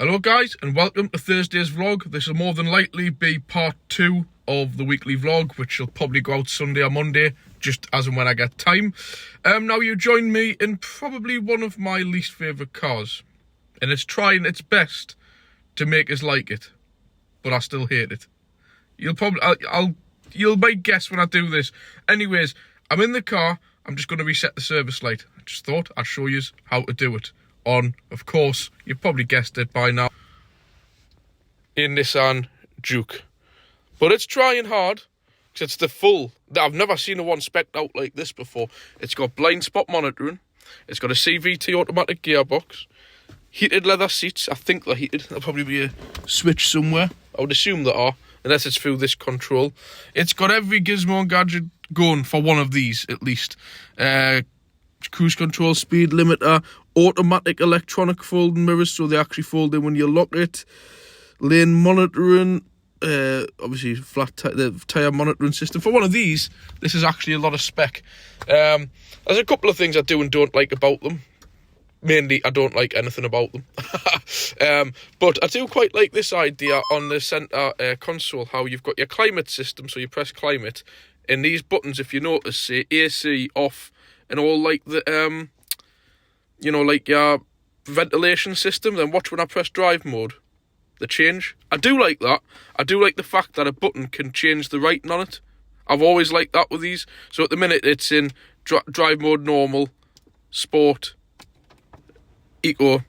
Hello guys, and welcome to Thursday's vlog. This will more than likely be part 2 of the weekly vlog, which will probably go out Sunday or Monday, just as and when I get time. Now you join me in probably one of my least favourite cars, and it's trying its best to make us like it, but I still hate it. You might guess when I do this. Anyways, I'm in the car. I'm just going to reset the service light. I just thought I'd show you how to do it. On, of course, you've probably guessed it by now, a Nissan Juke. But it's trying hard, because it's the full. I've never seen a one spec'd out like this before. It's got blind spot monitoring. It's got a CVT automatic gearbox. Heated leather seats. I think they're heated. There'll probably be a switch somewhere. I would assume they are, unless it's through this control. It's got every gizmo and gadget going for one of these, at least. Cruise control, speed limiter, automatic electronic folding mirrors, so they actually fold in when you lock it, lane monitoring, obviously the tyre monitoring system. For one of these, this is actually a lot of spec. There's a couple of things I do and don't like about them. Mainly, I don't like anything about them. But I do quite like this idea on the centre console, how you've got your climate system, so you press climate, and these buttons, if you notice, say AC off, and all like the, like your ventilation system. Then watch when I press drive mode, the change. I do like that. I do like the fact that a button can change the writing on it. I've always liked that with these. So at the minute it's in drive mode, normal, sport, eco.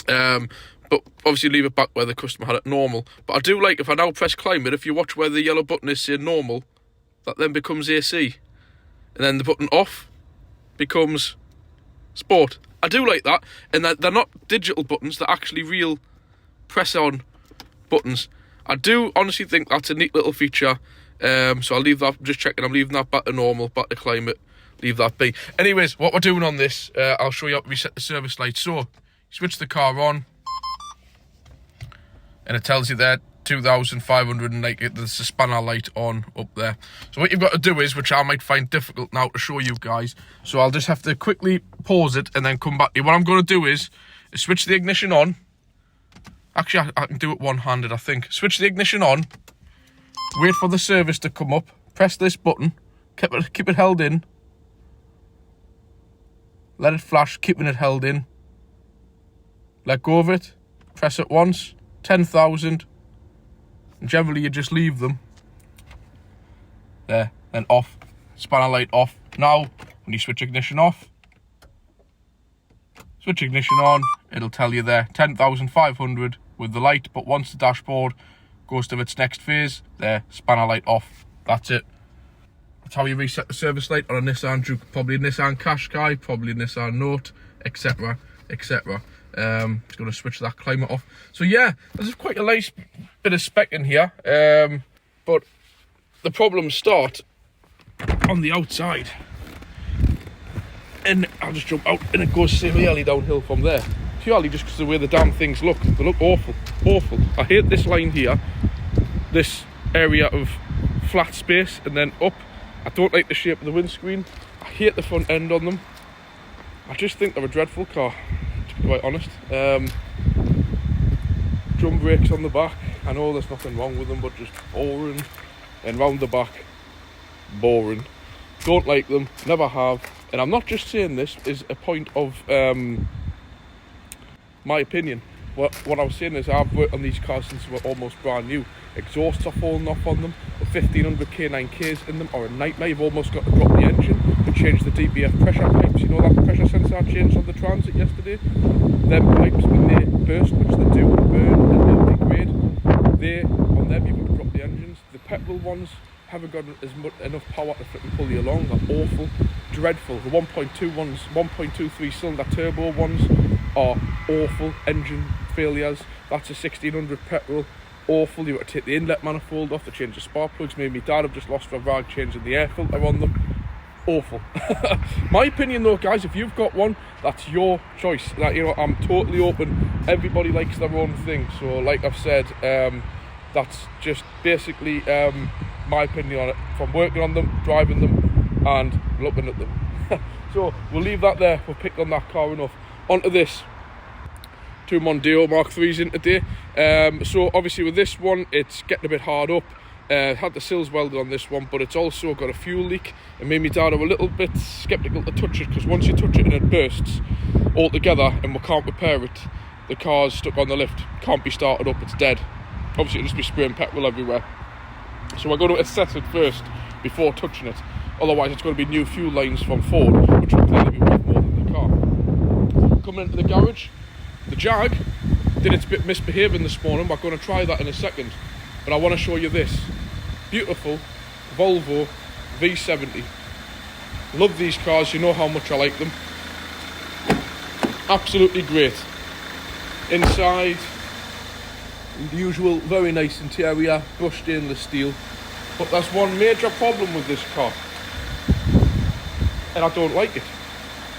But obviously leave it back where the customer had it normal. But I do like, if I now press climate, if you watch where the yellow button is saying normal, that then becomes AC. And then the button off becomes sport. I do like that, and that they're not digital buttons, they're actually real press on buttons. I do honestly think that's a neat little feature. So I'll leave that, just checking, I'm leaving that back to normal, back to climate, leave that be. Anyways, what we're doing on this, I'll show you how to reset the service light. So you switch the car on, and it tells you there 2,500, and like there's a spanner light on up there. So what you've got to do is, which I might find difficult now to show you guys, so I'll just have to quickly pause it and then come back to you. What I'm going to do is switch the ignition on. Actually, I can do it one-handed, I think. Switch the ignition on, wait for the service to come up, press this button, keep it held in, let it flash, keeping it held in, let go of it, press it once, 10,000, and generally you just leave them there, then off, spanner light off. Now when you switch ignition off, switch ignition on, it'll tell you there 10,500 with the light. But once the dashboard goes to its next phase, there, spanner light off. That's it. That's how you reset the service light on a Nissan Juke. Probably a Nissan Qashqai, probably a Nissan Note, etc, etc. Just going to switch that climate off. So yeah, there's quite a nice bit of spec in here, but the problems start on the outside, and I'll just jump out, and it goes severely downhill from there, purely just because of the way the damn things look. They look awful, awful. I hate this line here, this area of flat space, and then up. I don't like the shape of the windscreen. I hate the front end on them. I just think they're a dreadful car, to be quite honest. Drum brakes on the back, I know there's nothing wrong with them, but just boring. And round the back, boring. Don't like them, never have. And I'm not just saying this is a point of my opinion. What I was saying is, I've worked on these cars since they were almost brand new. Exhausts are falling off on them. The 1500 K9Ks in them are a nightmare. You've almost got to drop the engine and change the DBF pressure pipes. You know that pressure sensor I changed on the Transit yesterday? Them pipes, when they burst, which they do, burn and they'll degrade, on them you've got to drop the engines. The petrol ones haven't got enough power to flip and pull you along. They're awful, dreadful. The 1.2 ones, 1.23 cylinder turbo ones are awful. Engine failures. That's a 1600 petrol. Awful. You've got to take the inlet manifold off to change the spark plugs. Me and my dad have just lost a rag changing the air filter on them. Awful. My opinion though, guys, if you've got one, that's your choice. That, I'm totally open. Everybody likes their own thing. So like I've said, that's just basically my opinion on it, from working on them, driving them and looking at them. So we'll leave that there. We'll pick on that car enough. Onto this. two Mondeo Mark 3s in today. So obviously with this one, it's getting a bit hard up. Had the sills welded on this one, but it's also got a fuel leak, and me and my dad are a little bit sceptical to touch it, because once you touch it and it bursts altogether and we can't repair it, the car's stuck on the lift, can't be started up, it's dead. Obviously it'll just be spraying petrol everywhere. So we're going to assess it first before touching it. Otherwise it's going to be new fuel lines from Ford, which will clearly be worth more than the car. Coming into the garage, the Jag did its bit misbehaving this morning. We're going to try that in a second, but I want to show you this beautiful Volvo V70. Love these cars, you know how much I like them. Absolutely great. Inside, the usual very nice interior, brushed stainless steel. But there's one major problem with this car, and I don't like it.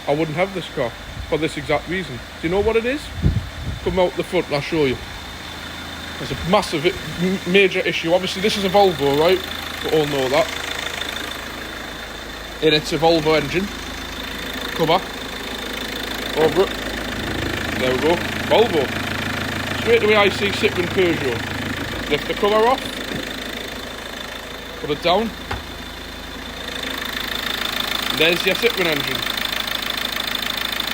I wouldn't have this car for this exact reason. Do you know what it is? Come out the front and I'll show you. There's a massive, major issue. Obviously this is a Volvo, right? We all know that. And it's a Volvo engine. Cover. Over it. There we go. Volvo. Straight away I see Citroen Peugeot. Lift the cover off. Put it down. There's your Citroen engine.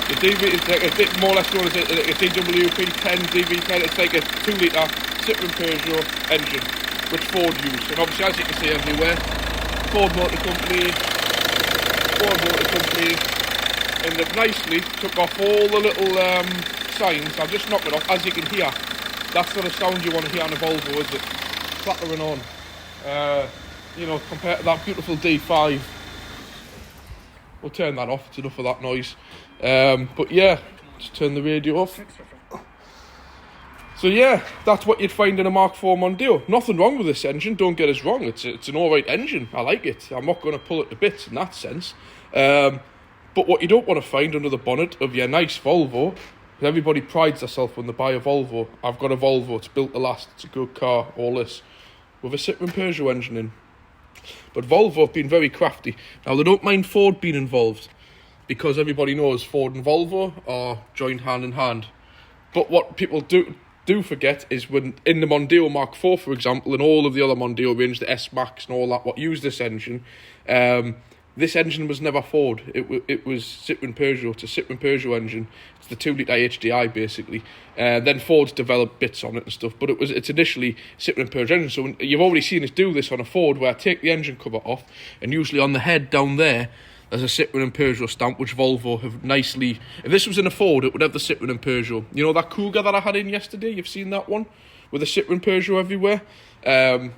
The DV is like a more or less known as a DWP10, DV10. It's like a 2 litre Citroen Peugeot engine, which Ford use. And obviously, as you can see everywhere, Ford Motor Company, and they've nicely took off all the little signs. I'll just knock it off. As you can hear, that's not a sound you want to hear on a Volvo, is it? Clattering on. You know, compared to that beautiful D5. We'll turn that off, it's enough of that noise. But yeah, just turn the radio off. So yeah, that's what you'd find in a Mark IV Mondeo. Nothing wrong with this engine, don't get us wrong. It's an alright engine, I like it. I'm not going to pull it to bits in that sense. But what you don't want to find under the bonnet of your nice Volvo, everybody prides themselves when they buy a Volvo. I've got a Volvo, it's built to last, it's a good car, all this. With a Citroen Peugeot engine in. But Volvo have been very crafty. Now, they don't mind Ford being involved, because everybody knows Ford and Volvo are joined hand in hand. But what people do forget is when in the Mondeo Mark IV, for example, and all of the other Mondeo range, the S-Max and all that, what use this engine, this engine was never Ford. It was Citroen Peugeot. It's a Citroen Peugeot engine. It's the 2 litre HDI, basically. Then Ford's developed bits on it and stuff, but it's initially Citroen Peugeot engine. So you've already seen us do this on a Ford, where I take the engine cover off, and usually on the head down there, there's a Citroen and Peugeot stamp, which Volvo have nicely... If this was in a Ford, it would have the Citroen and Peugeot. You know that Cougar that I had in yesterday? You've seen that one? With the Citroen Peugeot everywhere? They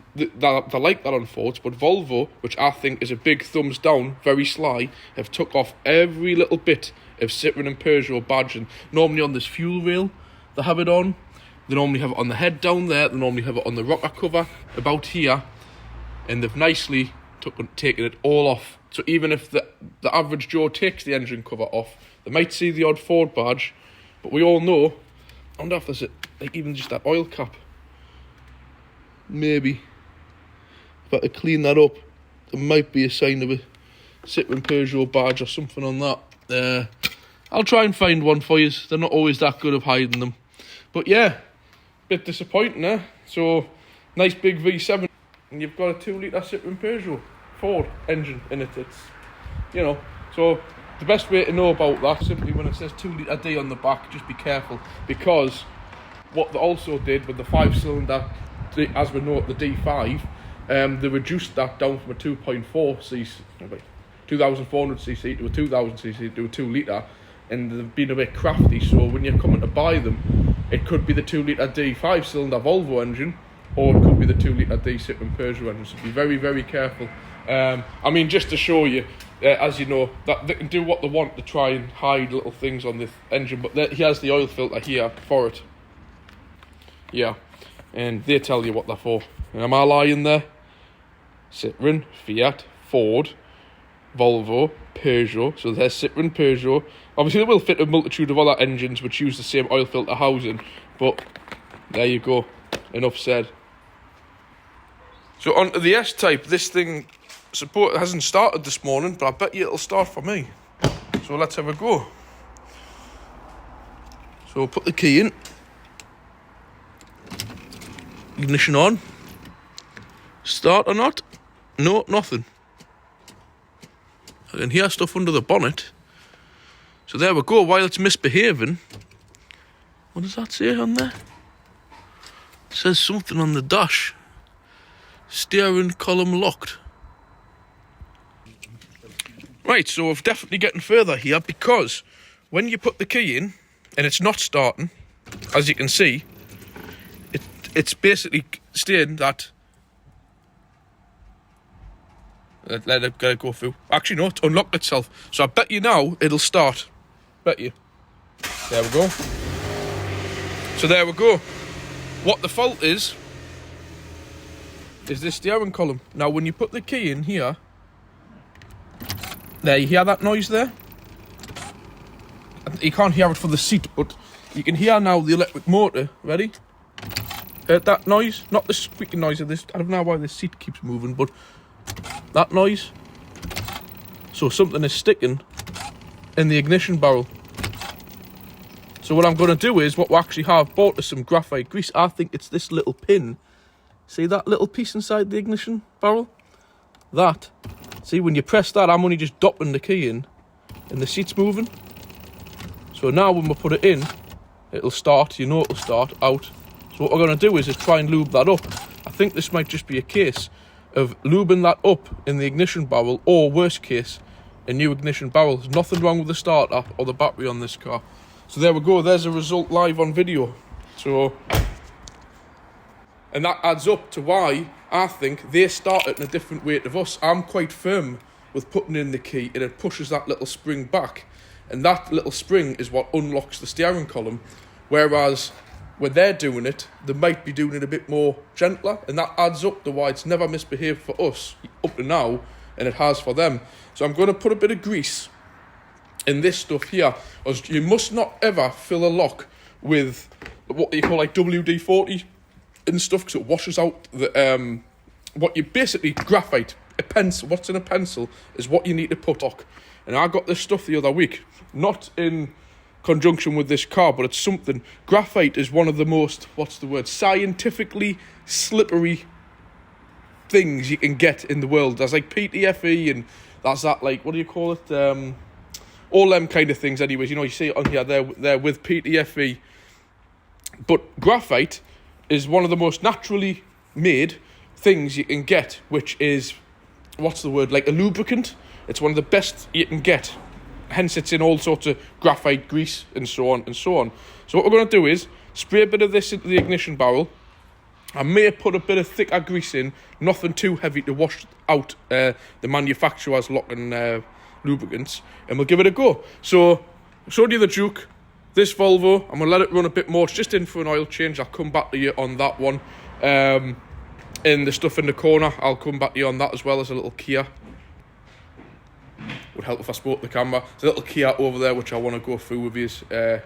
like that on Fords, but Volvo, which I think is a big thumbs down, very sly, have took off every little bit of Citroen and Peugeot badge. And normally on this fuel rail, they have it on. They normally have it on the head down there. They normally have it on the rocker cover about here. And they've nicely taken it all off. So even if the average Joe takes the engine cover off, they might see the odd Ford badge, but we all know, I wonder if there's like even just that oil cap. Maybe. If I could clean that up, there might be a sign of a Citroen Peugeot badge or something on that. I'll try and find one for you. They're not always that good of hiding them. But yeah, bit disappointing, eh? So, nice big V70, and you've got a 2 litre Citroen Peugeot Ford engine in it. It's, you know, so the best way to know about that, simply when it says 2 litre D on the back, just be careful, because what they also did with the 5-cylinder, as we know at the D5, they reduced that down from a 2.4cc, 2,400cc to a 2,000cc to a 2 litre, and they've been a bit crafty. So when you're coming to buy them, it could be the 2 litre D 5-cylinder Volvo engine, or it could be the 2 litre D Citroen Peugeot engine. So be very, very careful. I mean, just to show you, as you know, that they can do what they want to try and hide little things on this engine, but he has the oil filter here for it. Yeah, and they tell you what they're for. Am I lying there? Citroen, Fiat, Ford, Volvo, Peugeot. So there's Citroen, Peugeot. Obviously, they will fit a multitude of other engines which use the same oil filter housing, but there you go. Enough said. So on to the S-Type. This thing hasn't started this morning, but I bet you it'll start for me. So let's have a go. So put the key in. Ignition on. Start or not? No, nothing. I can hear stuff under the bonnet. So there we go, while it's misbehaving. What does that say on there? It says something on the dash. Steering column locked. Right, so we're definitely getting further here, because when you put the key in and it's not starting, as you can see, it's basically saying that. Let it go through. Actually, no, it's unlocked itself. So I bet you now it'll start. Bet you. There we go. So there we go. What the fault is the steering column. Now, when you put the key in here, there, you hear that noise there? You can't hear it for the seat, but you can hear now the electric motor. Ready? Heard that noise? Not the squeaking noise of this. I don't know why the seat keeps moving, but that noise. So something is sticking in the ignition barrel. So what I'm going to do is, what we actually have bought is some graphite grease. I think it's this little pin. See that little piece inside the ignition barrel? That. See, when you press that, I'm only just dopping the key in, and the seat's moving. So now when we put it in, it'll start. You know it'll start out. So what we're going to do is try and lube that up. I think this might just be a case of lubing that up in the ignition barrel, or worst case, a new ignition barrel. There's nothing wrong with the starter or the battery on this car. So there we go, there's a result live on video. So, and that adds up to why I think they started in a different way to us. I'm quite firm with putting in the key, and it pushes that little spring back, and that little spring is what unlocks the steering column, whereas when they're doing it, they might be doing it a bit more gentler, and that adds up to why it's never misbehaved for us up to now, and it has for them. So I'm going to put a bit of grease in this stuff here, as you must not ever fill a lock with what you call like WD-40 and stuff, because it washes out the what you basically graphite. A pencil, what's in a pencil is what you need to put lock. And I got this stuff the other week, not in conjunction with this car, but it's something. Graphite is one of the most, what's the word, scientifically slippery things you can get in the world. There's like PTFE, and that's that, like, what do you call it? All them kind of things anyways. You know, you see it on here, they're with PTFE. But graphite is one of the most naturally made things you can get, which is, what's the word, like a lubricant. It's one of the best you can get. Hence, it's in all sorts of graphite grease and so on and so on. So what we're going to do is spray a bit of this into the ignition barrel. I may put a bit of thicker grease in, nothing too heavy to wash out the manufacturer's locking lubricants, and we'll give it a go. So, I showed you the Juke, this Volvo. I'm going to let it run a bit more. It's just in for an oil change. I'll come back to you on that one. And the stuff in the corner, I'll come back to you on that, as well as a little Kia. Would help if I spoke the camera. There's a little Kia over there which I want to go through with you.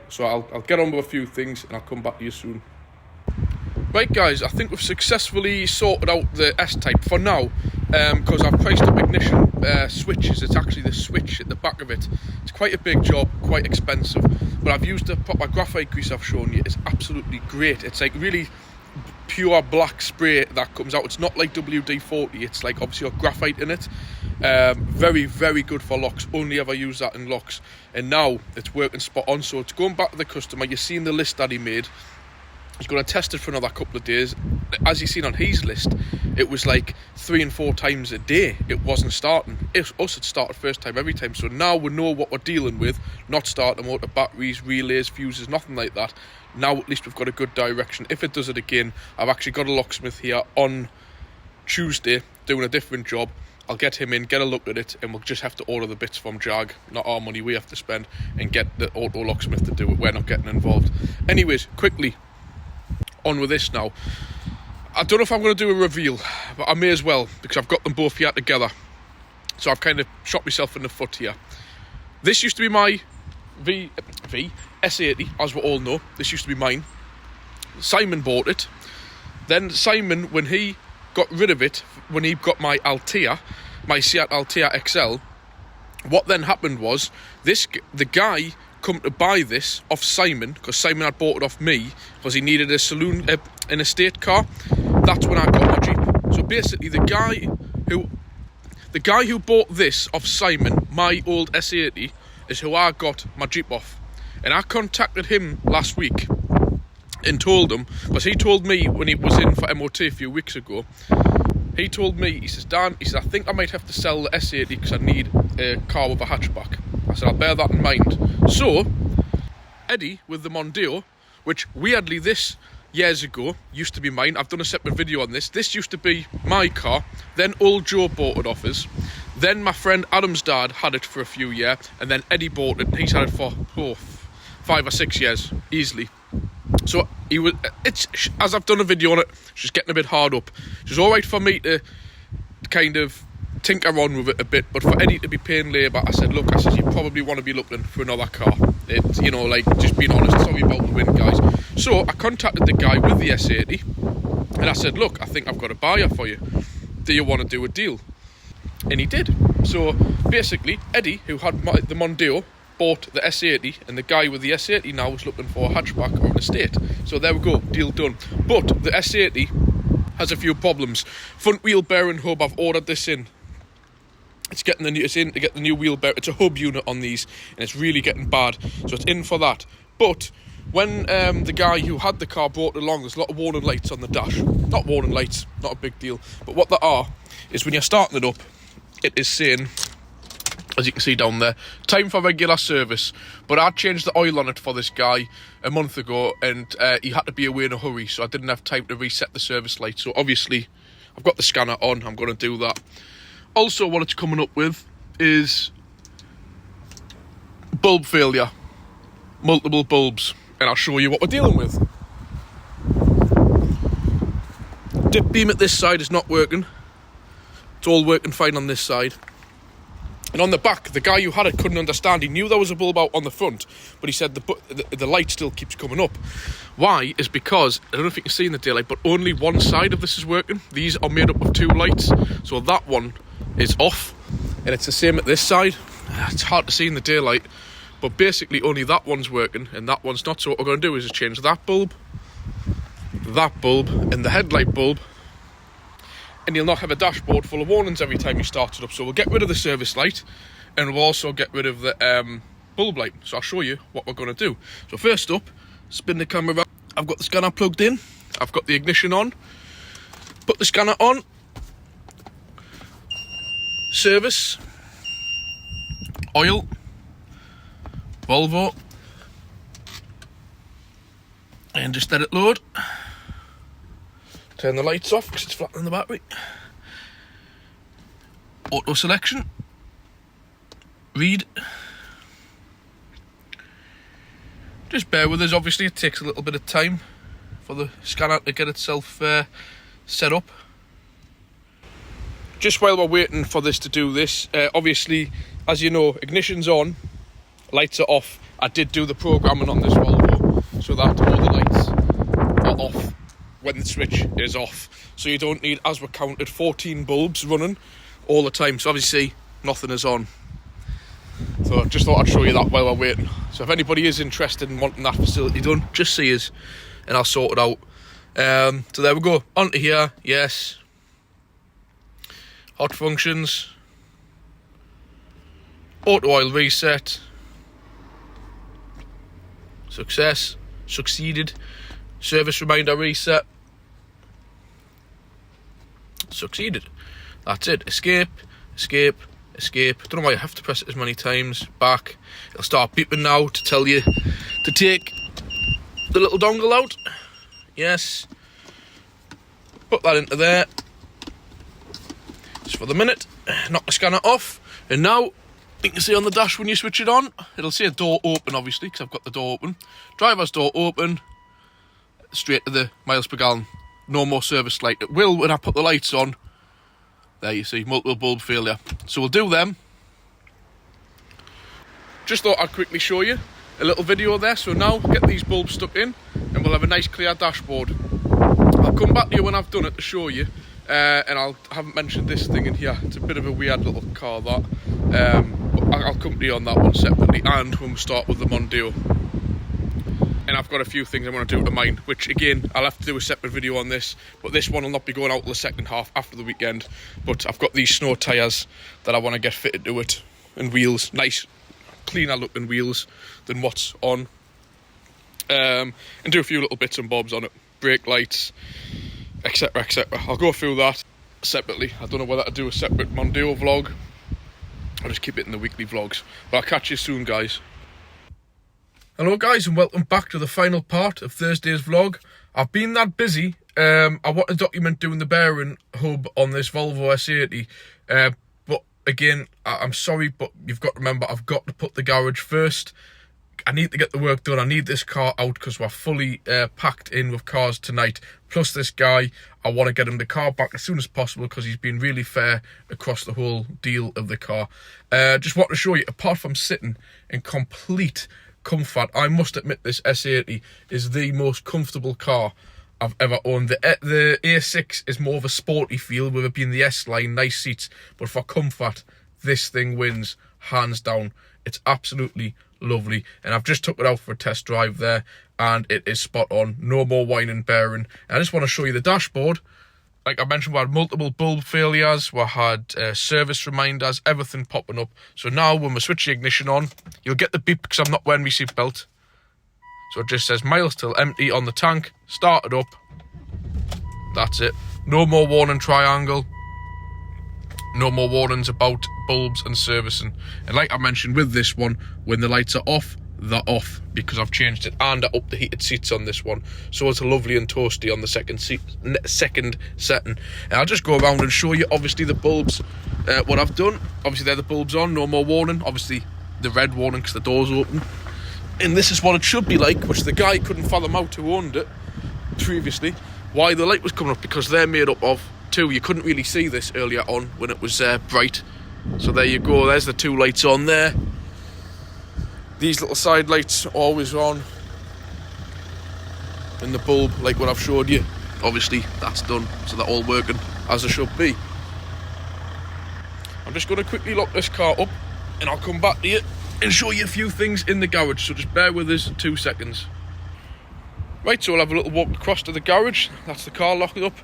So I'll get on with a few things, and I'll come back to you soon. Right guys, I think we've successfully sorted out the S-Type for now, because I've priced up ignition switches. It's actually the switch at the back of it. It's quite a big job, quite expensive, but I've used the proper graphite grease I've shown you. It's absolutely great. It's like really pure black spray that comes out. It's not like WD-40, it's like obviously got graphite in it. Very, very good for locks. Only ever use that in locks, and now it's working spot on. So it's going back to the customer. You've seen the list that he made. He's going to test it for another couple of days. As you've seen on his list, it was like 3 and 4 times a day. It wasn't starting. It started first time every time. So now we know what we're dealing with. Not starting motor, batteries, relays, fuses, nothing like that. Now at least we've got a good direction. If it does it again, I've actually got a locksmith here on Tuesday doing a different job. I'll get him in, get a look at it, and we'll just have to order the bits from Jag. Not our money, we have to spend, and get the auto locksmith to do it. We're not getting involved. Anyways, quickly on with this now. I don't know if I'm going to do a reveal, but I may as well, because I've got them both here together. So I've kind of shot myself in the foot here. This used to be my S80, as we all know. This used to be mine. Simon bought it. Then Simon, when he got rid of it, when he got my Altea, my Seat Altea XL, what then happened was, the guy come to buy this off Simon, because Simon had bought it off me, because he needed a saloon, an estate car. that's when I got my Jeep. So basically the guy who bought this off Simon, my old S80, is who I got my Jeep off. And I contacted him last week and told him, because he told me when he was in for MOT a few weeks ago, he told me, he says, Dan, he said, I think I might have to sell the S80 because I need a car with a hatchback. I said, I'll bear that in mind. So, Eddie with the Mondeo, which weirdly this years ago used to be mine. I've done a separate video on this. This used to be my car. Then old Joe bought it off us. Then my friend Adam's dad had it for a few years. And then Eddie bought it. He's had it for 5 or 6 years, easily. So as I've done a video on it, she's getting a bit hard up. She's alright for me to kind of tinker on with it a bit, but for Eddie to be paying labour, I said, look, you probably want to be looking for another car. It's, you know, like, just being honest, sorry about the wind, guys. So I contacted the guy with the S80, and I said, look, I think I've got a buyer for you. Do you want to do a deal? And he did. So basically, Eddie, who had the Mondeo, bought the S80, and the guy with the S80 now is looking for a hatchback or an estate. So there we go, deal done. But the S80 has a few problems. Front wheel bearing hub, I've ordered this in. It's in to get the new wheel bearing. It's a hub unit on these, and it's really getting bad. So it's in for that. But when the guy who had the car brought it along, there's a lot of warning lights on the dash. Not warning lights, not a big deal. But what they are is when you're starting it up, it is saying, as you can see down there, time for regular service. But I changed the oil on it for this guy a month ago, and he had to be away in a hurry, so I didn't have time to reset the service light. So obviously I've got the scanner on, I'm going to do that. Also, what it's coming up with is bulb failure, multiple bulbs, and I'll show you what we're dealing with. Dip beam at this side is not working. It's all working fine on this side. And on the back, the guy who had it couldn't understand. He knew there was a bulb out on the front, but he said the light still keeps coming up. Why? Is because, I don't know if you can see in the daylight, but only one side of this is working. These are made up of 2 lights, so that one is off, and it's the same at this side. It's hard to see in the daylight, but basically only that one's working, and that one's not. So what we're going to do is just change that bulb, and the headlight bulb, and you'll not have a dashboard full of warnings every time you start it up. So we'll get rid of the service light, and we'll also get rid of the bulb light. So I'll show you what we're going to do. So first up, spin the camera around. I've got the scanner plugged in, I've got the ignition on, put the scanner on, service, oil, Volvo, and just let it load. Turn the lights off because it's flattening the battery. Auto selection. Read. Just bear with us, obviously it takes a little bit of time for the scanner to get itself set up. Just while we're waiting for this to do this, obviously, as you know, ignition's on, lights are off. I did do the programming on this Volvo so that all the lights are off when the switch is off. So you don't need, as we're counted, 14 bulbs running all the time. So obviously, nothing is on. So I just thought I'd show you that while we're waiting. So if anybody is interested in wanting that facility done, just see us and I'll sort it out. So there we go, onto here, yes. Hot functions, auto oil reset, success, succeeded, service reminder reset, succeeded. That's it. Escape, escape, escape. Don't know why you have to press it as many times. Back. It'll start beeping now to tell you to take the little dongle out. Yes. Put that into there. Just for the minute. Knock the scanner off. And now, you can see on the dash when you switch it on, it'll say door open, obviously, because I've got the door open. Driver's door open. Straight to the miles per gallon. No more service light. It will when I put the lights on. There you see, multiple bulb failure. So we'll do them. Just thought I'd quickly show you a little video there. So now, get these bulbs stuck in, and we'll have a nice clear dashboard. I'll come back to you when I've done it to show you. And I haven't mentioned this thing in here. It's a bit of a weird little car, that. But I'll come to you on that one separately, and when we start with the Mondeo. And and I've got a few things I want to do to mine, which again, I'll have to do a separate video on this, but this one will not be going out till the second half after the weekend. But I've got these snow tyres that I want to get fitted to it, and wheels, nice, cleaner looking wheels than what's on, and do a few little bits and bobs on it, brake lights, etc, etc. I'll go through that separately. I don't know whether to do a separate Mondeo vlog, I'll just keep it in the weekly vlogs, but I'll catch you soon, guys. Hello guys, and welcome back to the final part of Thursday's vlog. I've been that busy. I want to document doing the bearing hub on this Volvo S80, but again, I'm sorry, but you've got to remember, I've got to put the garage first. I need to get the work done. I need this car out because we're fully packed in with cars tonight. Plus this guy, I want to get him the car back as soon as possible because he's been really fair across the whole deal of the car. Just want to show you, apart from sitting in complete comfort, I must admit this S80 is the most comfortable car I've ever owned. The A6 is more of a sporty feel, with it being the S-line, nice seats, but for comfort, this thing wins hands down. It's absolutely lovely, and I've just took it out for a test drive there, and it is spot on. No more whining bearing. And I just want to show you the dashboard. Like I mentioned, we had multiple bulb failures, we had service reminders, everything popping up. So now when we switch the ignition on, you'll get the beep because I'm not wearing my seatbelt. So it just says miles still empty on the tank. Start it up. That's it. No more warning triangle. No more warnings about bulbs and servicing. And like I mentioned with this one, when the lights are off, they're off, because I've changed it, and I upped the heated seats on this one, so it's lovely and toasty on the second setting. And I'll just go around and show you obviously the bulbs, what I've done. Obviously they're the bulbs on, no more warning. Obviously the red warning because the door's open, and this is what it should be like, which the guy couldn't fathom out who owned it previously, why the light was coming up, because they're made up of two. You couldn't really see this earlier on when it was bright. So there you go, there's the two lights on there. These little side lights are always on, and the bulb, like what I've showed you, obviously that's done, so they're all working as they should be. I'm just going to quickly lock this car up, and I'll come back to you and show you a few things in the garage, so just bear with us 2 seconds. Right, so I'll have a little walk across to the garage. That's the car locked up.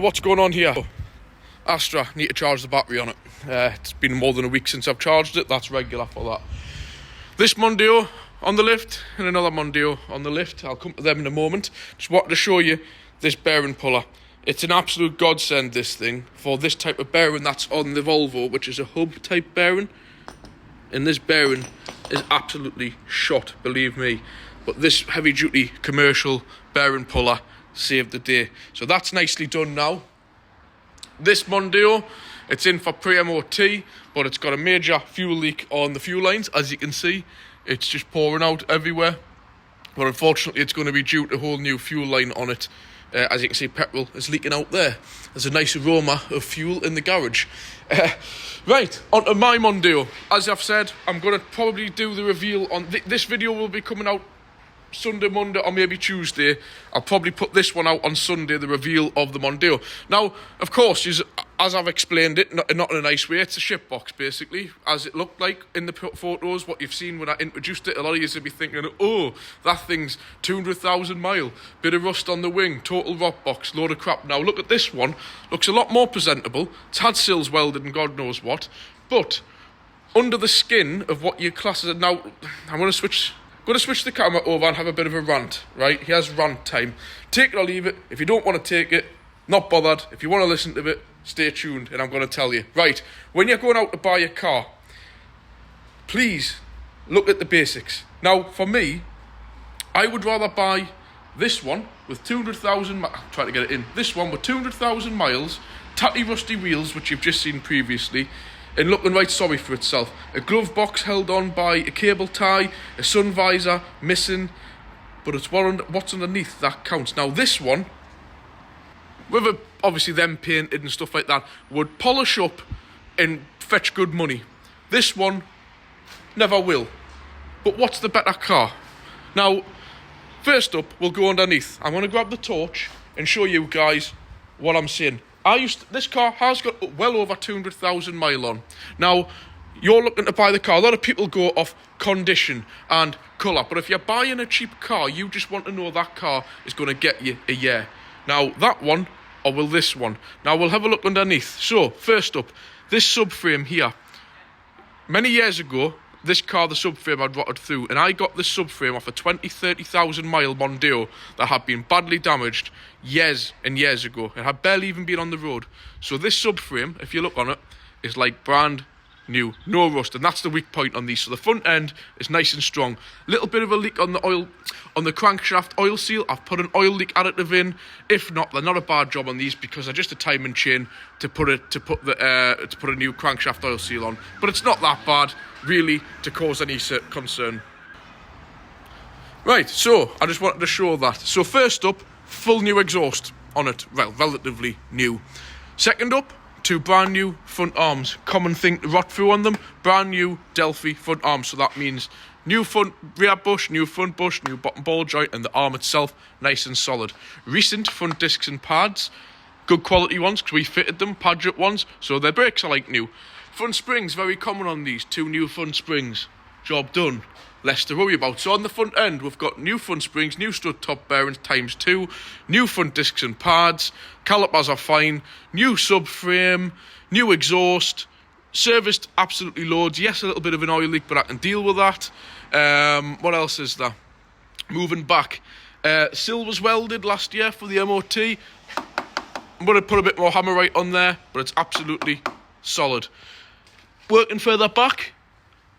What's going on here? Astra, need to charge the battery on it. It's been more than a week since I've charged it, that's regular for that. This Mondeo on the lift, and another Mondeo on the lift. I'll come to them in a moment. Just wanted to show you this bearing puller. It's an absolute godsend, this thing, for this type of bearing that's on the Volvo, which is a hub type bearing. And this bearing is absolutely shot, believe me. But this heavy duty commercial bearing puller saved the day. So that's nicely done now. This Mondeo, it's in for pre-MOT, but it's got a major fuel leak on the fuel lines. As you can see, it's just pouring out everywhere. But unfortunately, it's going to be due to a whole new fuel line on it. As you can see, petrol is leaking out there. There's a nice aroma of fuel in the garage. Right, onto my Mondeo. As I've said, I'm going to probably do the reveal on... This video will be coming out Sunday, Monday, or maybe Tuesday. I'll probably put this one out on Sunday, the reveal of the Mondeo. Now, of course, as I've explained it, not in a nice way, it's a ship box, basically, as it looked like in the photos, what you've seen when I introduced it. A lot of you will be thinking, oh, that thing's 200,000 mile, bit of rust on the wing, total rot box, load of crap. Now, look at this one, looks a lot more presentable. It's had sills welded and God knows what, but under the skin of what your classes are... Now, I'm going to switch the camera over and have a bit of a rant, right? Here's rant time. Take it or leave it. If you don't want to take it, not bothered. If you want to listen to it, stay tuned, and I'm going to tell you. Right, when you're going out to buy a car, please look at the basics. Now, for me, I would rather buy this one with 200,000... Try to get it in. This one with 200,000 miles, tatty rusty wheels, which you've just seen previously, and looking right sorry for itself. A glove box held on by a cable tie, a sun visor missing, but it's what's underneath that counts. Now this one, with obviously them painted and stuff like that, would polish up and fetch good money. This one never will. But what's the better car? Now, first up, we'll go underneath. I'm going to grab the torch and show you guys what I'm saying. This car has got well over 200,000 mile on. Now, you're looking to buy the car. A lot of people go off condition and colour, but if you're buying a cheap car, you just want to know that car is going to get you a year. Now, that one, or will this one? Now, we'll have a look underneath. So, first up, this subframe here. Many years ago, this car, the subframe had rotted through, and I got this subframe off a 30,000 mile Mondeo that had been badly damaged years and years ago. It had barely even been on the road. So this subframe, if you look on it, is like brand new, no rust, and that's the weak point on these. So the front end is nice and strong. Little bit of a leak on the oil, on the crankshaft oil seal. I've put an oil leak additive in. If not, they're not a bad job on these because they're just a timing chain to put a new crankshaft oil seal on. But it's not that bad, really, to cause any concern. Right, so I just wanted to show that. So first up, full new exhaust on it, well, relatively new. Second up, two brand new front arms. Common thing to rot through on them, brand new Delphi front arms. So that means new front rear bush, new front bush, new bottom ball joint, and the arm itself nice and solid. Recent front discs and pads, good quality ones because we fitted them, Padgett ones, so their brakes are like new. Front springs, very common on these, two new front springs. Job done, less to worry about. So on the front end, we've got new front springs, new strut top bearings ×2, new front discs and pads, calipers are fine, new subframe, new exhaust, serviced absolutely loads. Yes, a little bit of an oil leak, but I can deal with that. What else is there? Moving back, silver's welded last year for the MOT. I'm going to put a bit more hammerite on there, but it's absolutely solid. Working further back,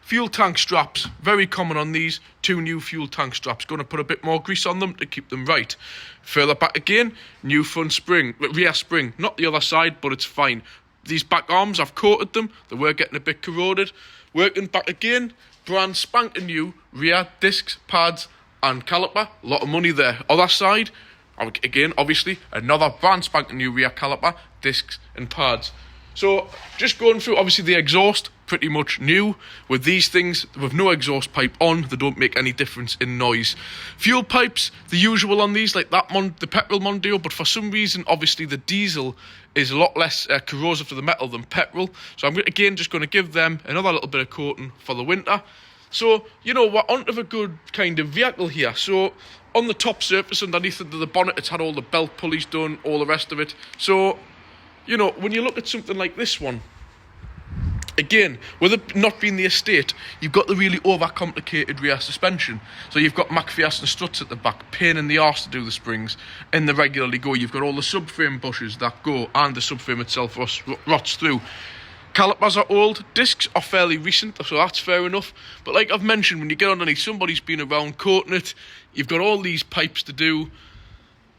fuel tank straps, very common on these, two new fuel tank straps. Going to put a bit more grease on them to keep them right. Further back again, new front spring, rear spring, not the other side, but it's fine. These back arms, I've coated them, they were getting a bit corroded. Working back again, brand spanking new rear discs, pads and caliper, a lot of money there. Other side, again, obviously, another brand spanking new rear caliper, discs and pads. So, just going through, obviously the exhaust, pretty much new. With these things, with no exhaust pipe on, they don't make any difference in noise. Fuel pipes, the usual on these, like that the petrol Mondeo, but for some reason, obviously the diesel is a lot less corrosive to the metal than petrol. So I'm, again, just going to give them another little bit of coating for the winter. So, you know, we're onto a good kind of vehicle here. So, on the top surface, underneath the bonnet, it's had all the belt pulleys done, all the rest of it. So, you know, when you look at something like this one, again, with it not being the estate, you've got the really overcomplicated rear suspension. So you've got McPherson struts at the back, pain in the arse to do the springs, and they regularly go. You've got all the subframe bushes that go, and the subframe itself rots through. Calipers are old, discs are fairly recent, so that's fair enough. But like I've mentioned, when you get underneath, somebody's been around coating it. You've got all these pipes to do.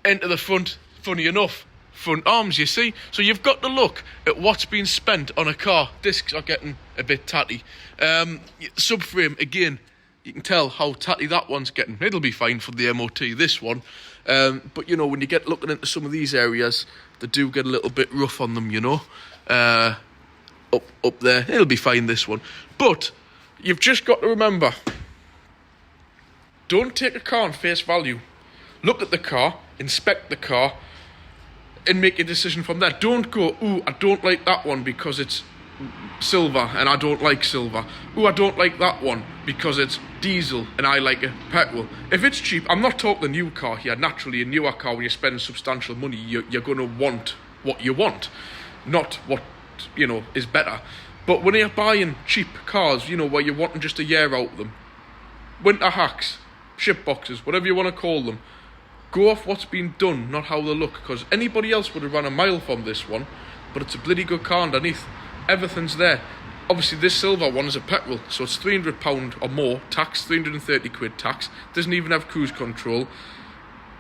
Enter the front, funny enough, front arms, you see. So you've got to look at what's been spent on a car. Discs are getting a bit tatty. Subframe, again, you can tell how tatty that one's getting. It'll be fine for the MOT, this one. But, you know, when you get looking into some of these areas, they do get a little bit rough on them, you know. Up there, it'll be fine, this one. But you've just got to remember, don't take a car on face value. Look at the car, inspect the car, and make a decision from there. Don't go, ooh, I don't like that one because it's silver and I don't like silver. Ooh, I don't like that one because it's diesel and I like a petrol. If it's cheap, I'm not talking the new car here. Naturally, a newer car, when you spend substantial money, you're going to want what you want, not what, you know, is better. But when you're buying cheap cars, you know, where you're wanting just a year out of them, winter hacks, ship boxes, whatever you want to call them, go off what's been done, not how they look, because anybody else would have run a mile from this one, but it's a bloody good car underneath. Everything's there. Obviously, this silver one is a petrol, so it's £300 or more tax, 330 quid tax. Doesn't even have cruise control.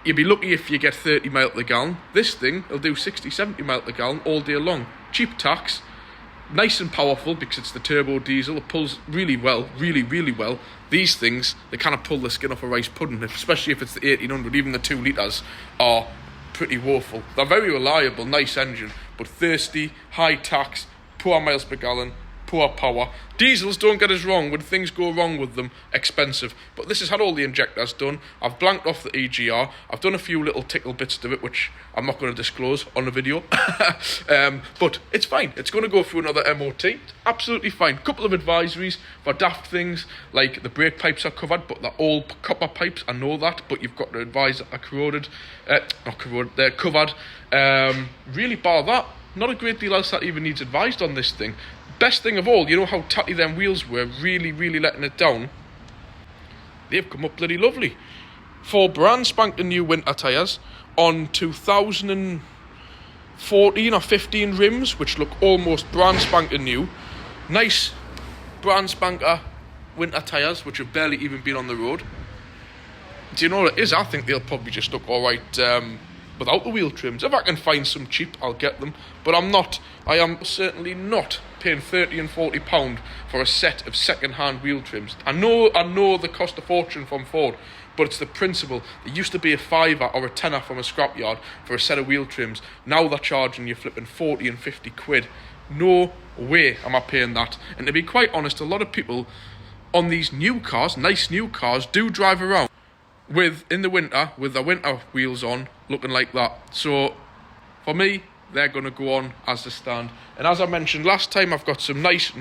You'd be lucky if you get 30 mile per gallon. This thing will do 60, 70 mile per gallon all day long. Cheap tax, nice and powerful because it's the turbo diesel. It pulls really well, really, really well. These things, they kind of pull the skin off a rice pudding, especially if it's the 1800. Even the 2 litres are pretty woeful. They're very reliable, nice engine, but thirsty, high tax, poor miles per gallon, poor power. Diesels, don't get us wrong, when things go wrong with them, expensive. But this has had all the injectors done. I've blanked off the EGR. I've done a few little tickle bits to it, which I'm not going to disclose on the video. But it's fine. It's going to go through another MOT. It's absolutely fine. Couple of advisories for daft things, like the brake pipes are covered, but they're all copper pipes. I know that, but you've got to advise that they're corroded. Not corroded, they're covered. Really bar that. Not a great deal else that even needs advised on this thing. Best thing of all, you know how tatty them wheels were, really, really letting it down? They've come up bloody lovely. 4 brand spanking new winter tyres on 2014 or 15 rims, which look almost brand spanking new. Nice brand spanker winter tyres, which have barely even been on the road. Do you know what it is? I think they'll probably just look alright without the wheel trims. If I can find some cheap, I'll get them. But I am certainly not paying £30 and £40 for a set of second-hand wheel trims. I know they cost a fortune from Ford, but it's the principle. There used to be a £5 or a £10 from a scrapyard for a set of wheel trims. Now they're charging you flipping 40 and 50 quid. No way am I paying that. And to be quite honest, a lot of people on these new cars, nice new cars, do drive around in the winter with their winter wheels on, looking like that. So for me, they're going to go on as they stand. And as I mentioned last time, I've got some nice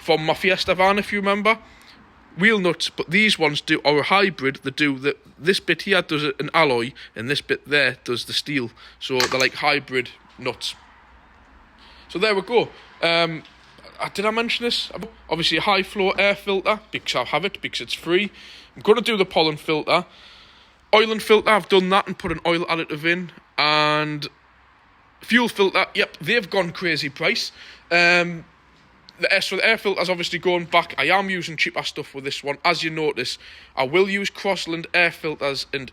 from my Fiesta van, if you remember, wheel nuts, but these ones are a hybrid. They do this bit here does an alloy, and this bit there does the steel. So they're like hybrid nuts. So there we go. Did I mention this? Obviously a high flow air filter, because I have it, because it's free. I'm going to do the pollen filter. Oil and filter, I've done that and put an oil additive in. And fuel filter, yep, they've gone crazy price. The air filter's obviously going back. I am using cheaper stuff with this one. As you notice, I will use Crossland air filters and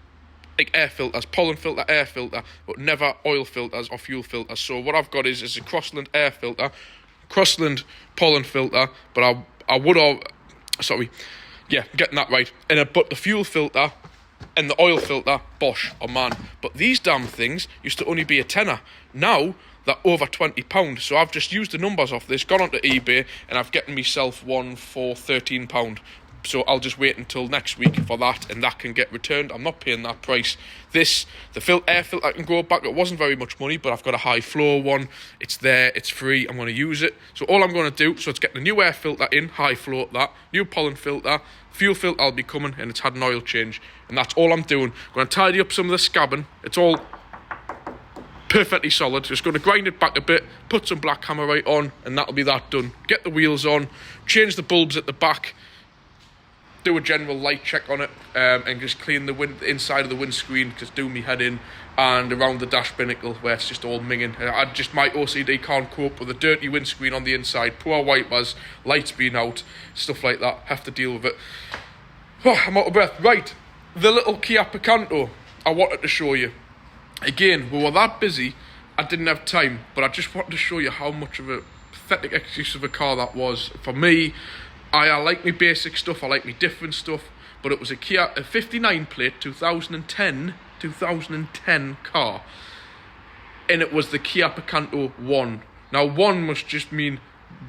air filters, pollen filter, air filter, but never oil filters or fuel filters. So what I've got is a Crossland air filter, Crossland pollen filter, but I would have, sorry, yeah, getting that right. But the fuel filter and the oil filter, bosh, oh man. But these damn things used to only be a tenner. Now they're over £20. So I've just used the numbers off this, gone onto eBay, and I've gotten myself one for £13. So I'll just wait until next week for that, and that can get returned. I'm not paying that price. The air filter can go back. It wasn't very much money, but I've got a high flow one. It's there, it's free, I'm going to use it. So all I'm going to do, so it's getting a new air filter in, high flow that, new pollen filter, fuel filter will be coming, and it's had an oil change. And that's all I'm doing. I'm going to tidy up some of the scabbing. It's all perfectly solid. Just going to grind it back a bit, put some black hammerite on, and that'll be that done. Get the wheels on, change the bulbs at the back, do a general light check on it, and just clean the inside of the windscreen, because do me head in, and around the dash binnacle where it's just all minging. My OCD can't cope with a dirty windscreen on the inside, poor wipers, lights being out, stuff like that. Have to deal with it. Oh, I'm out of breath. Right, the little Kia Picanto I wanted to show you. Again, we were that busy, I didn't have time, but I just wanted to show you how much of a pathetic excuse of a car that was. For me, I like me basic stuff, I like me different stuff, but it was a 59 plate 2010 car, and it was the Kia Picanto 1. Now 1 must just mean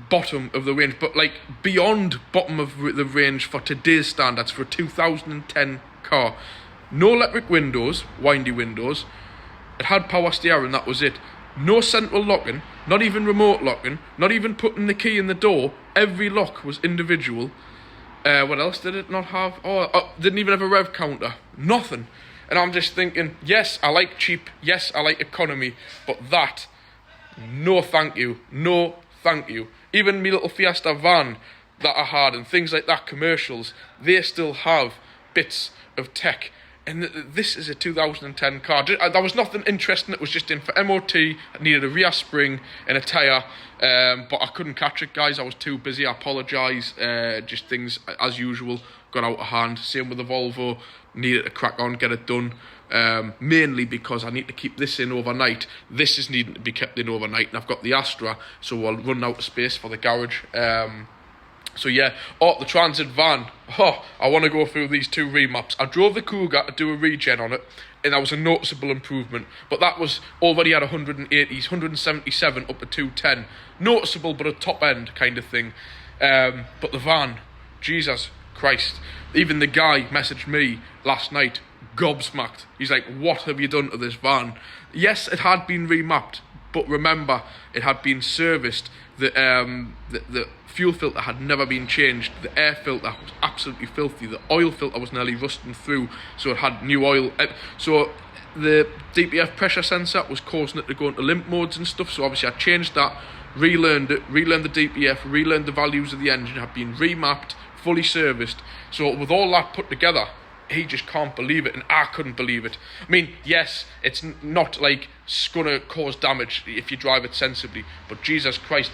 bottom of the range, but like beyond bottom of the range for today's standards for a 2010 car. No electric windows, windy windows. It had power steering, that was it. No central locking, not even remote locking, not even putting the key in the door. Every lock was individual. What else did it not have? Didn't even have a rev counter. Nothing. And I'm just thinking, yes, I like cheap. Yes, I like economy. But that, no thank you. No thank you. Even my little Fiesta van that I had and things like that, commercials, they still have bits of tech. And this is a 2010 car. There was nothing interesting. It was just in for MOT. I needed a rear spring and a tyre. But I couldn't catch it, guys. I was too busy. I apologise. Just things, as usual, got out of hand. Same with the Volvo. Needed to crack on, get it done. Mainly because I need to keep this in overnight. This is needing to be kept in overnight. And I've got the Astra, so I'll run out of space for the garage. So yeah, the Transit van. I want to go through these two remaps. I drove the Cougar to do a regen on it, and that was a noticeable improvement. But that was already at 180s, 177 up to 210. Noticeable, but a top end kind of thing. But the van, Jesus Christ. Even the guy messaged me last night, gobsmacked. He's like, what have you done to this van? Yes, it had been remapped, but remember, it had been serviced. The fuel filter had never been changed. The air filter was absolutely filthy. The oil filter was nearly rusting through, so it had new oil. So the DPF pressure sensor was causing it to go into limp modes and stuff. So obviously I changed that, relearned it, relearned the DPF, relearned the values of the engine, had been remapped, fully serviced. So with all that put together, he just can't believe it, and I couldn't believe it. I mean, yes, it's not like it's gonna cause damage if you drive it sensibly, but Jesus Christ,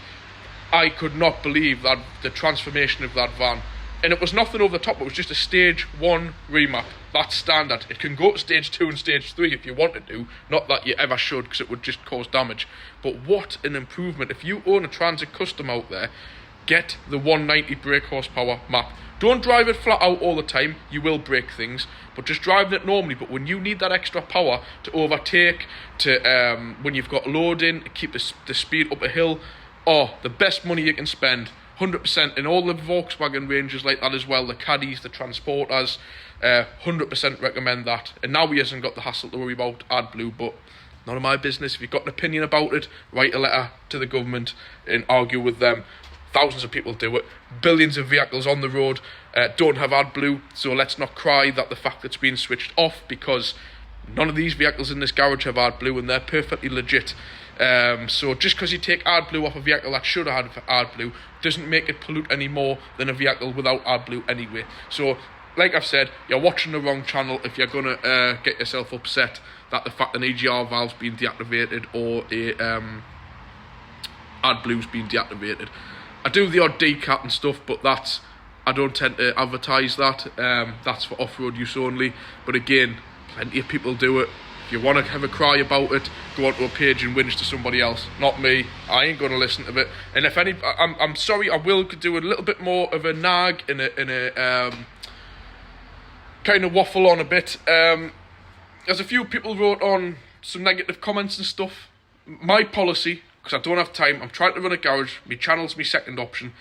I could not believe that the transformation of that van. And it was nothing over the top. It was just a stage 1 remap. That's standard. It can go to stage 2 and stage 3 if you wanted to. Not that you ever should, because it would just cause damage. But what an improvement. If you own a Transit Custom out there, get the 190 brake horsepower map. Don't drive it flat out all the time. You will break things. But just drive it normally. But when you need that extra power to overtake, to when you've got loading, keep the speed up a hill, the best money you can spend, 100%, in all the Volkswagen ranges like that as well, the Caddies, the Transporters, 100% recommend that. And now he hasn't got the hassle to worry about AdBlue, but none of my business. If you've got an opinion about it, write a letter to the government and argue with them. Thousands of people do it. Billions of vehicles on the road don't have AdBlue, so let's not cry that the fact that it's been switched off, because none of these vehicles in this garage have AdBlue, and they're perfectly legit. So just because you take AdBlue off a vehicle that should have had AdBlue doesn't make it pollute any more than a vehicle without AdBlue anyway. So, like I've said, you're watching the wrong channel if you're going to get yourself upset that the fact an EGR valve's been deactivated or a AdBlue's been deactivated. I do the odd decat and stuff, but I don't tend to advertise that. That's for off-road use only. But again, plenty of people do it. If you want to have a cry about it, go onto a page and whinge to somebody else. Not me. I ain't going to listen to it. And if I'm sorry, I will do a little bit more of a nag and a kind of waffle on a bit. There's a few people wrote on some negative comments and stuff. My policy, because I don't have time, I'm trying to run a garage. My channel's my second option.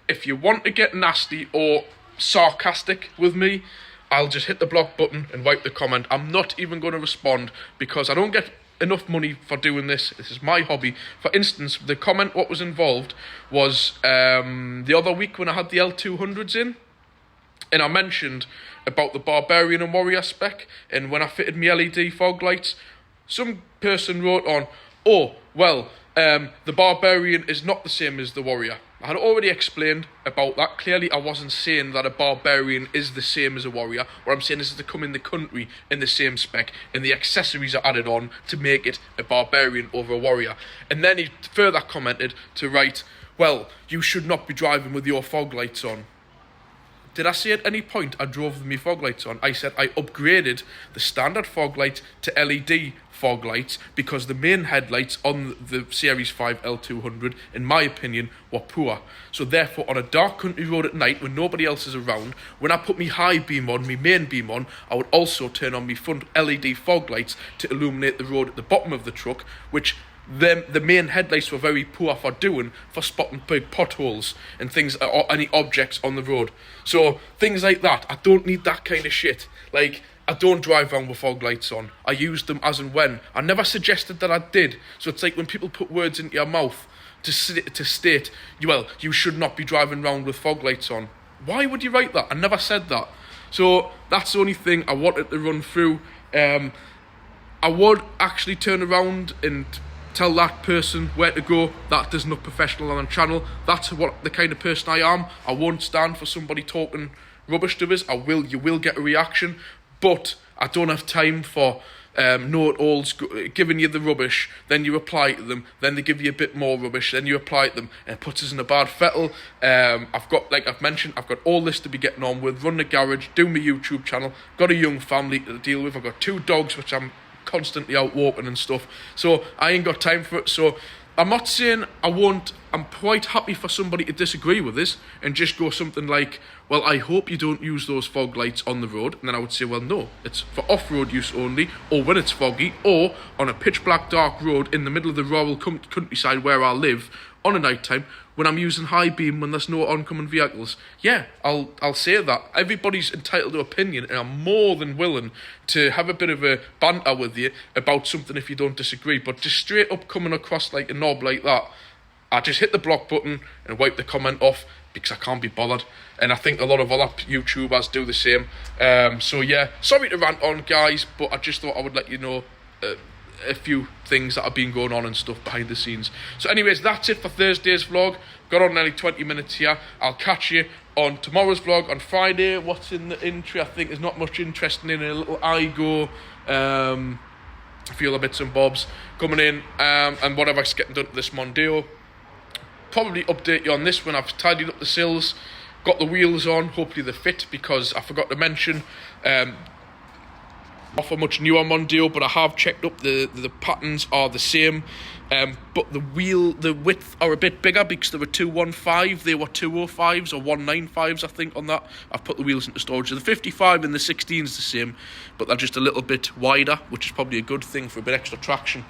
If you want to get nasty or sarcastic with me, I'll just hit the block button and wipe the comment. I'm not even going to respond, because I don't get enough money for doing this. This is my hobby. For instance, the comment what was involved was the other week when I had the L200s in, and I mentioned about the Barbarian and Warrior spec, and when I fitted my LED fog lights, some person wrote on, the Barbarian is not the same as the Warrior. I had already explained about that. Clearly, I wasn't saying that a Barbarian is the same as a Warrior. What I'm saying is to come in the country in the same spec, and the accessories are added on to make it a Barbarian over a Warrior. And then he further commented to write, well, you should not be driving with your fog lights on. Did I say at any point I drove with my fog lights on? I said I upgraded the standard fog light to LED fog lights because the main headlights on the Series 5 L200, in my opinion, were poor. So therefore, on a dark country road at night when nobody else is around, when I put my high beam on, my main beam on, I would also turn on my front LED fog lights to illuminate the road at the bottom of the truck, which the main headlights were very poor for doing, for spotting big potholes and things, or any objects on the road. So things like that, I don't need that kind of shit. Like, I don't drive around with fog lights on. I use them as and when. I never suggested that I did. So it's like when people put words into your mouth to state, well, you should not be driving around with fog lights on. Why would you write that? I never said that. So that's the only thing I wanted to run through. I would actually turn around and tell that person where to go. That doesn't look professional on the channel. That's what the kind of person I am. I won't stand for somebody talking rubbish to us. You will get a reaction, but I don't have time for know-it-alls giving you the rubbish, then you reply to them, then they give you a bit more rubbish, then you reply to them, and it puts us in a bad fettle. I've got, like I've mentioned, I've got all this to be getting on with, run the garage, do my YouTube channel, got a young family to deal with, I've got 2 dogs which I'm constantly out walking and stuff, so I ain't got time for it. So I'm not saying I won't. I'm quite happy for somebody to disagree with this and just go something like, well, I hope you don't use those fog lights on the road. And then I would say, well, no, it's for off-road use only, or when it's foggy, or on a pitch black dark road in the middle of the rural countryside where I live on a night time when I'm using high beam when there's no oncoming vehicles. Yeah, I'll say that. Everybody's entitled to opinion, and I'm more than willing to have a bit of a banter with you about something if you don't disagree. But just straight up coming across like a knob like that, I just hit the block button and wipe the comment off because I can't be bothered. And I think a lot of other YouTubers do the same. So yeah, sorry to rant on, guys, but I just thought I would let you know a few things that have been going on and stuff behind the scenes. So anyways, that's it for Thursday's vlog. Got on nearly 20 minutes here. I'll catch you on tomorrow's vlog on Friday. What's in the intro? I think there's not much interesting in a little iGo, a few other bits and bobs coming in, and whatever's getting done to this Mondeo. Probably update you on this when I've tidied up the sills, got the wheels on, hopefully they fit, because I forgot to mention, not for much newer Mondeo, but I have checked up, the patterns are the same, but the width are a bit bigger because they were 215, they were 205s or 195s I think on that. I've put the wheels into storage. So the 55 and the 16 is the same, but they're just a little bit wider, which is probably a good thing for a bit extra traction.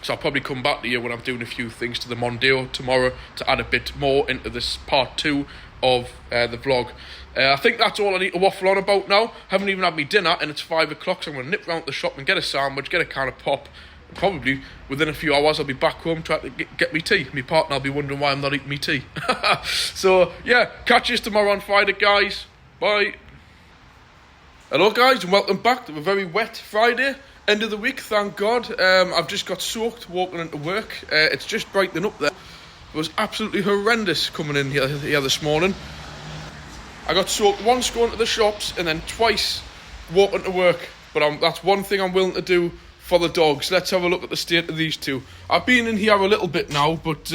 So I'll probably come back to you when I'm doing a few things to the Mondeo tomorrow to add a bit more into this part 2 of the vlog. I think that's all I need to waffle on about now. Haven't even had my dinner and it's 5 o'clock, so I'm going to nip round to the shop and get a sandwich, get a can of pop. And probably within a few hours I'll be back home trying to get me tea. My partner will be wondering why I'm not eating me tea. So yeah, catch you tomorrow on Friday, guys. Bye. Hello guys, and welcome back to a very wet Friday. End of the week, thank God. I've just got soaked walking into work. It's just brightening up there. It was absolutely horrendous coming in here this morning. I got soaked once going to the shops and then twice walking to work. But that's one thing I'm willing to do for the dogs. Let's have a look at the state of these two. I've been in here a little bit now, but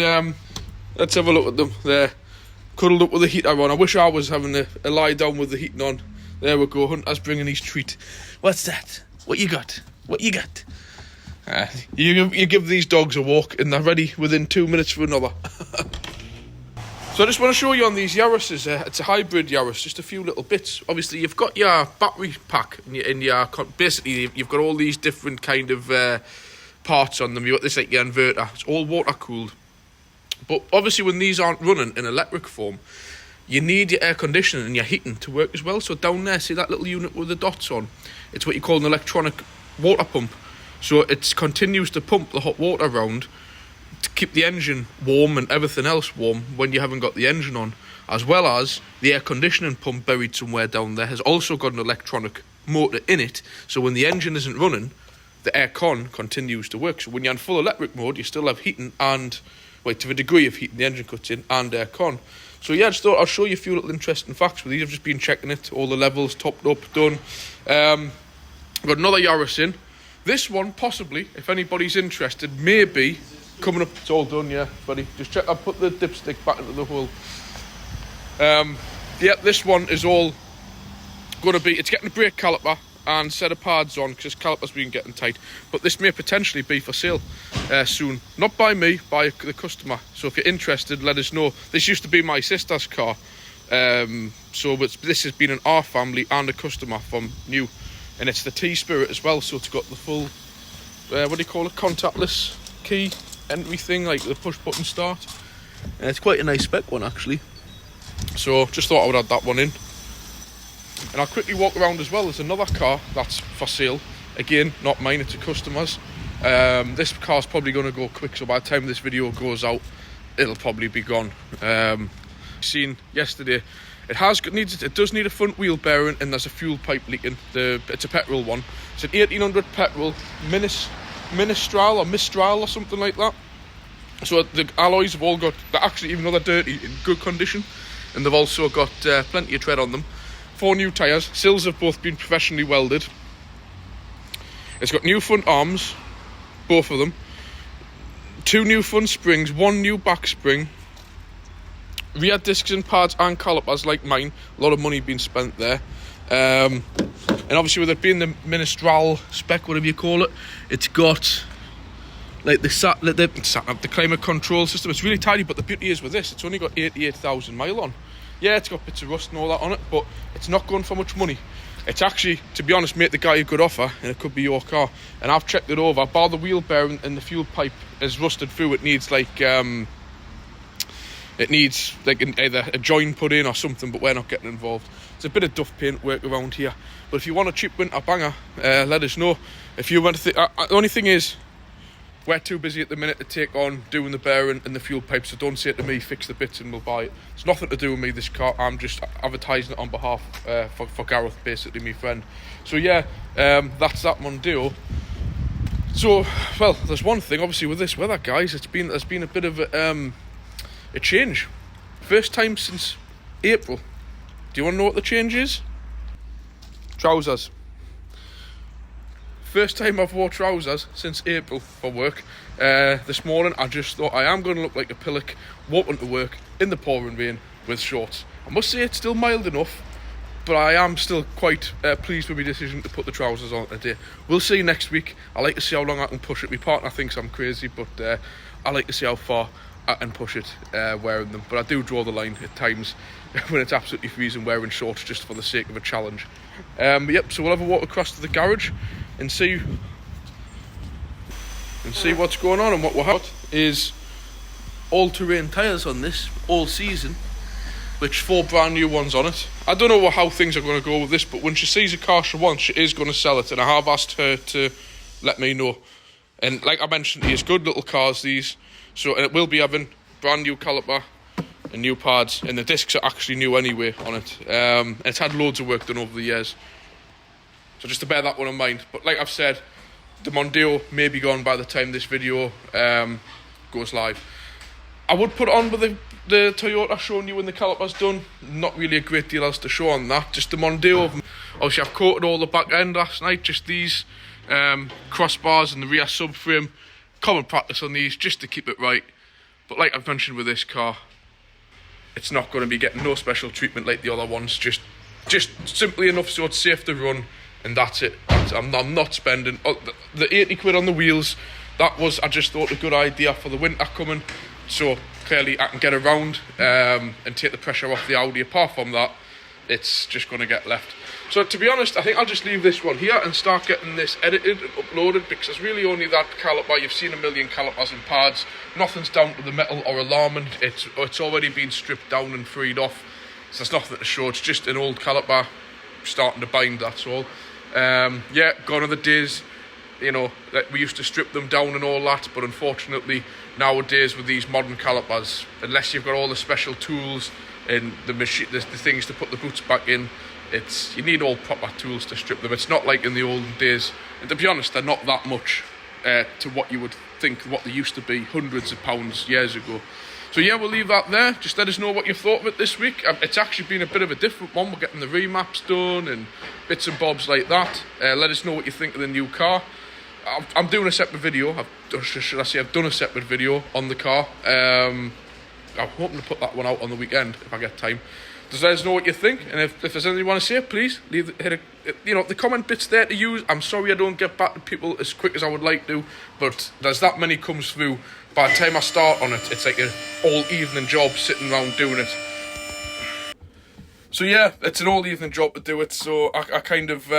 let's have a look at them. There, cuddled up with the heater on. I wish I was having a lie down with the heating on. There we go, Hunter's bringing his treat. What's that? What you got? What you got? You give these dogs a walk and they're ready within 2 minutes for another. So I just want to show you on these Yaris's. It's a hybrid Yaris, just a few little bits. Obviously you've got your battery pack and your basically you've got all these different kind of parts on them. You've got this like your inverter. It's all water cooled. But obviously when these aren't running in electric form, you need your air conditioning and your heating to work as well. So down there, see that little unit with the dots on? It's what you call an electronic water pump. So it continues to pump the hot water around to keep the engine warm and everything else warm when you haven't got the engine on. As well as the air conditioning pump buried somewhere down there has also got an electronic motor in it. So when the engine isn't running, the aircon continues to work. So when you're in full electric mode, you still have heating and, well, to a degree of heating, the engine cuts in, and aircon. So yeah, I just thought I'll show you a few little interesting facts with these. I've just been checking it, all the levels, topped up, done. I've got another Yaris in. This one, possibly, if anybody's interested, maybe coming up. It's all done, yeah, buddy. Just check, I'll put the dipstick back into the hole. Yeah, this one is all going to be, it's getting a brake caliper and set of pads on because caliper's been getting tight. But this may potentially be for sale soon. Not by me, by the customer. So if you're interested, let us know. This used to be my sister's car. So this has been in our family and a customer from new. And it's the T-Spirit as well, so it's got the full, what do you call it, contactless key entry thing, like the push button start. And it's quite a nice spec one actually. So just thought I would add that one in. And I'll quickly walk around as well. There's another car that's for sale. Again, not mine, it's a customer's. This car's probably going to go quick, so by the time this video goes out, it'll probably be gone. Seen yesterday, it does need a front wheel bearing, and there's a fuel pipe leaking. It's a petrol one. It's an 1800 petrol Mistral or something like that. So the alloys have all got, they're actually, even though they're dirty, in good condition, and they've also got plenty of tread on them. 4 new tyres. Sills have both been professionally welded. It's got new front arms, both of them. 2 new front springs, 1 new back spring. Rear discs and pads and calipers like mine. A lot of money being spent there. And obviously with it being the Mistral spec, whatever you call it, it's got like the climate control system. It's really tidy, but the beauty is with this, it's only got 88,000 mile on. Yeah, it's got bits of rust and all that on it, but it's not going for much money. It's actually, to be honest, mate, the guy a good offer, and it could be your car. And I've checked it over. Bar the wheel bearing and the fuel pipe is rusted through. It needs like either a join put in or something, but we're not getting involved. It's a bit of duff paint work around here. But if you want a cheap winter banger, let us know. If you want to, the only thing is, we're too busy at the minute to take on doing the bearing and the fuel pipe, so don't say it to me, fix the bits and we'll buy it. It's nothing to do with me, this car. I'm just advertising it on behalf for Gareth, basically, my friend. So yeah, that's that Mondeo. So, well, there's one thing, obviously, with this weather, guys, there's been a bit of a change. First time since April. Do you want to know what the change is? Trousers. First time I've wore trousers since April for work. This morning I just thought I am going to look like a pillock walking to work in the pouring rain with shorts. I must say it's still mild enough, but I am still quite pleased with my decision to put the trousers on today. We'll see next week. I like to see how long I can push it. My partner thinks I'm crazy, but I like to see how far I can push it wearing them. But I do draw the line at times when it's absolutely freezing wearing shorts just for the sake of a challenge. Yep, so we'll have a walk across to the garage and see what's going on. And what we'll have is all-terrain tyres on this all season, which 4 brand new ones on it. I don't know how things are going to go with this, but when she sees a car she wants, she is going to sell it, and I have asked her to let me know. And like I mentioned, these good little cars, these. So, and it will be having brand new caliper and new pads, and the discs are actually new anyway on it. It's had loads of work done over the years, so just to bear that one in mind. But like I've said, the Mondeo may be gone by the time this video goes live. I would put it on with the Toyota showing you when the caliper's done. Not really a great deal else to show on that. Just the Mondeo. Obviously I've coated all the back end last night. Just these crossbars and the rear subframe. Common practice on these, just to keep it right. But like I've mentioned with this car, it's not going to be getting no special treatment like the other ones. Just simply enough so it's safe to run, and that's it. I'm not spending the 80 quid on the wheels. That was, I just thought, a good idea for the winter coming, so clearly I can get around and take the pressure off the Audi. Apart from that, it's just going to get left. So to be honest, I think I'll just leave this one here and start getting this edited and uploaded, because there's really only that caliper. You've seen a million calipers and pads. Nothing's down to the metal or alarming. It's already been stripped down and freed off, so there's nothing to show. It's just an old caliper starting to bind, that's all. Yeah, gone are the days, you know, that we used to strip them down and all that, but unfortunately nowadays with these modern calipers, unless you've got all the special tools and the things to put the boots back in, you need all proper tools to strip them. It's not like in the olden days, and to be honest, they're not that much to what you would think what they used to be hundreds of pounds years ago. So yeah, we'll leave that there. Just let us know what you thought of it this week. It's actually been a bit of a different one. We're getting the remaps done and bits and bobs like that. Let us know what you think of the new car. I'm doing a separate video. I've done a separate video on the car. I'm hoping to put that one out on the weekend if I get time. Just let us know what you think, and if there's anything you want to say, please the comment bit's there to use. I'm sorry I don't get back to people as quick as I would like to, but there's that many comes through. By the time I start on it, it's like an all evening job sitting around doing it. So yeah, it's an all evening job to do it. So I kind of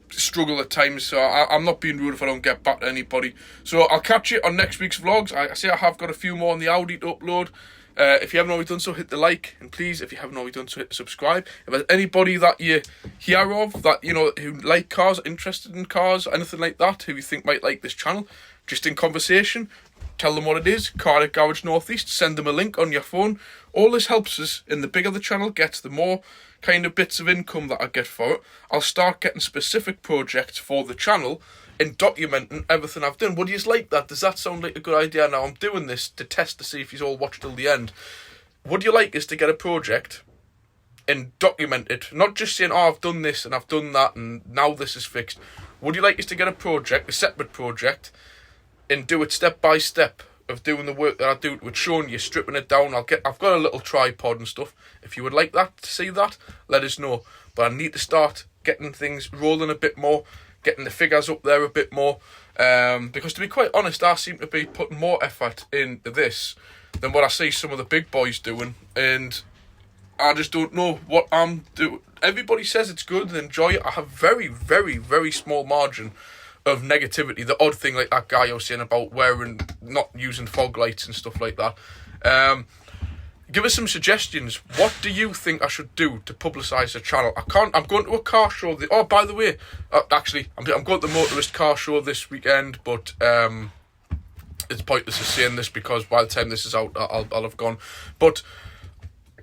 struggle at times. So I'm not being rude if I don't get back to anybody. So I'll catch you on next week's vlogs. I say I have got a few more on the Audi to upload. If you haven't already done so, hit the like, and please, if you haven't already done so, hit the subscribe. If there's anybody that you hear of that who like cars, interested in cars, anything like that, who you think might like this channel, just in conversation, tell them what it is. Cardiff Garage Northeast. Send them a link on your phone. All this helps us, and the bigger the channel gets, the more kind of bits of income that I get for it. I'll start getting specific projects for the channel and documenting everything I've done. Would you like that? Does that sound like a good idea? Now I'm doing this to test to see if you all watch till the end. Would you like us to get a project and document it? Not just saying, oh, I've done this and I've done that and now this is fixed. Would you like us to get a project, a separate project, and do it step by step of doing the work that I do, with showing you, stripping it down? I've got a little tripod and stuff. If you would like that, to see that, let us know. But I need to start getting things rolling a bit more. getting the figures up there a bit more. Because to be quite honest, I seem to be putting more effort into this than what I see some of the big boys doing, and I just don't know what I'm doing. Everybody says it's good and enjoy it. I have very, very, very small margin of negativity. The odd thing like that guy I was saying about not using fog lights and stuff like that. Give us some suggestions. What do you think I should do to publicise the channel? I'm going to a car show. By the way, actually, I'm going to the motorist car show this weekend, but it's pointless of saying this because by the time this is out, I'll have gone. But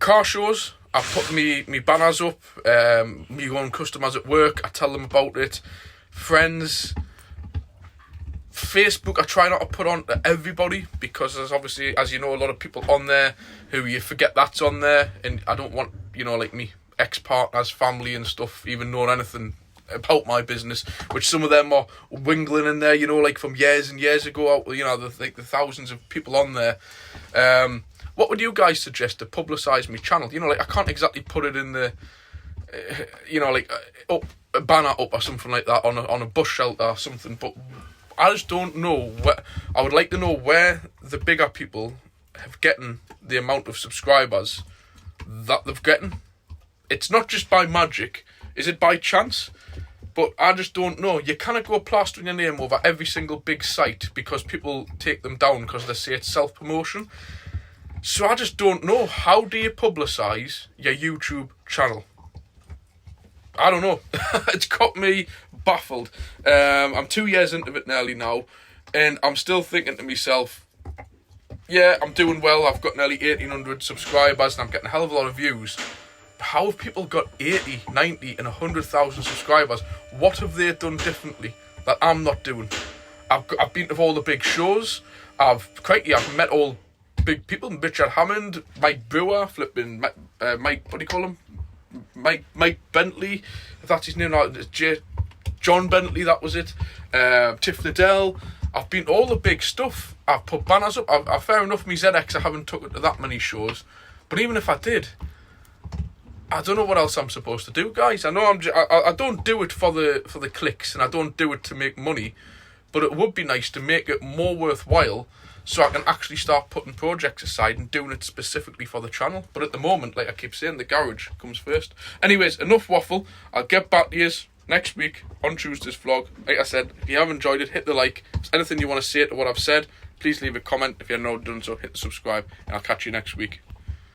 car shows, I put me banners up, me own customers at work, I tell them about it. Friends, Facebook, I try not to put on to everybody because there's obviously, as you know, a lot of people on there who you forget that's on there, and I don't want, like me ex-partners, family and stuff, even knowing anything about my business, which some of them are wingling in there, like from years and years ago, out, the thousands of people on there. What would you guys suggest to publicise my channel? I can't exactly put it in the, up a banner up or something like that on a bus shelter or something, but I just don't know I would like to know where the bigger people have gotten the amount of subscribers that they've gotten. It's not just by magic. Is it by chance? But I just don't know. You cannot go plastering your name over every single big site because people take them down because they say it's self-promotion. So I just don't know. How do you publicise your YouTube channel? I don't know. It's got me baffled. I'm 2 years into it nearly now, and I'm still thinking to myself, yeah, I'm doing well. I've got nearly 1,800 subscribers, and I'm getting a hell of a lot of views. How have people got 80, 90, and 100,000 subscribers? What have they done differently that I'm not doing? I've been to all the big shows. I've met all big people. Richard Hammond, Mike Brewer, Mike, what do you call him? Mike Bentley, if that's his name. John Bentley, that was it. Tiff Liddell. I've been to all the big stuff. I've put banners up. Fair enough, me ZX, I haven't took it to that many shows. But even if I did, I don't know what else I'm supposed to do, guys. I know I don't do it for the clicks, and I don't do it to make money. But it would be nice to make it more worthwhile, so I can actually start putting projects aside and doing it specifically for the channel. But at the moment, like I keep saying, the garage comes first. Anyways, enough waffle. I'll get back to you next week on Tuesday's vlog. Like I said, if you have enjoyed it, hit the like. If there's anything you want to say to what I've said, please leave a comment. If you're not done so, hit the subscribe, and I'll catch you next week.